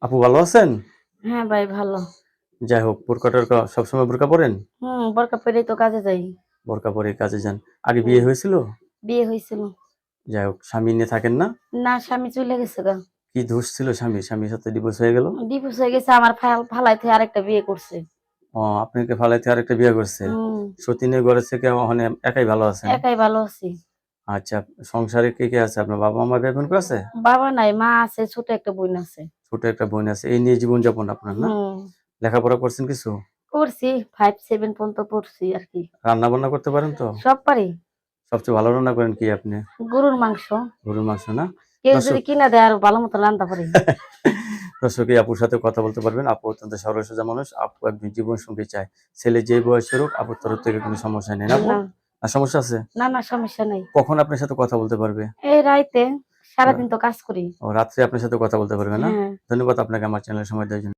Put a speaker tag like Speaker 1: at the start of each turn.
Speaker 1: আপু ভালো আছেন?
Speaker 2: হ্যাঁ ভাই ভালো।
Speaker 1: যাই হোক, বোরকা-টোরকা সবসময় বোরকা পরেন?
Speaker 2: বোরকা পরেই তো কাজে যাই।
Speaker 1: বোরকা পরে কাজে যান। আগে
Speaker 2: হুম,
Speaker 1: বিয়ে হয়েছিল?
Speaker 2: বিয়ে হইছিল।
Speaker 1: যাই হোক, স্বামী নিয়ে থাকেন না?
Speaker 2: না স্বামী চইলা গেছে গা।
Speaker 1: কি দোষ ছিল স্বামীর? স্বামীর সাথে ডিভোর্স হয়ে গেল?
Speaker 2: ডিভোর্স হয়ে গেছে আমার ফালাই থুয়ে আরেকটা বিয়ে করছে।
Speaker 1: আপনাকে ফালাইতে আরেকটা বিয়ে করছে।
Speaker 2: হুম,
Speaker 1: সতীনের ঘরে থেকে ওখানে একাই ভালো আছেন?
Speaker 2: একাই ভালো আছি।
Speaker 1: আচ্ছা, সংসারে কে আছে? আপনার বাবা-মা ভাই-বোন কেউ আছে?
Speaker 2: বাবা নাই, মা আছে, ছোট একটা বোন আছে।
Speaker 1: ছোট একটা বোন আছে। এই নিয়ে জীবনযাপন আপনার না?
Speaker 2: হুম,
Speaker 1: লেখাপড়া করছেন কিছু?
Speaker 2: করছি 5-7 পর্যন্ত পড়ছি আরকি।
Speaker 1: রান্না-বান্না করতে পারেন তো?
Speaker 2: সব পারি।
Speaker 1: সবচেয়ে ভালো রান্না করেন কি আপনি?
Speaker 2: গরুর মাংস।
Speaker 1: গরুর মাংস না?
Speaker 2: কেউ যদি
Speaker 1: দর্শক
Speaker 2: কিনা দেয় আরো ভালো মতো রান্না পারি।
Speaker 1: দর্শক এই আপুর সাথে কথা বলতে পারবেন। আপু অত্যন্ত সরল সোজা মানুষ। আপু একজন জীবনসঙ্গী চায়। ছেলে যেই বয়সের হোক আপুর তরফ থেকে কোনো সমস্যা নেই। না আপু?
Speaker 2: না,
Speaker 1: আর সমস্যা আছে?
Speaker 2: না সমস্যা নাই।
Speaker 1: কখন আপনার সাথে কথা বলতে পারবে?
Speaker 2: এই রাইতে
Speaker 1: রা
Speaker 2: সারাদিন তো কাজ করি।
Speaker 1: ও রাত্রে আপনার সাথে কথা বলতে পারবে না?
Speaker 2: হ্যাঁ।
Speaker 1: ধন্যবাদ আপনাকে আমার চ্যানেলে সময় দেওয়ার জন্য।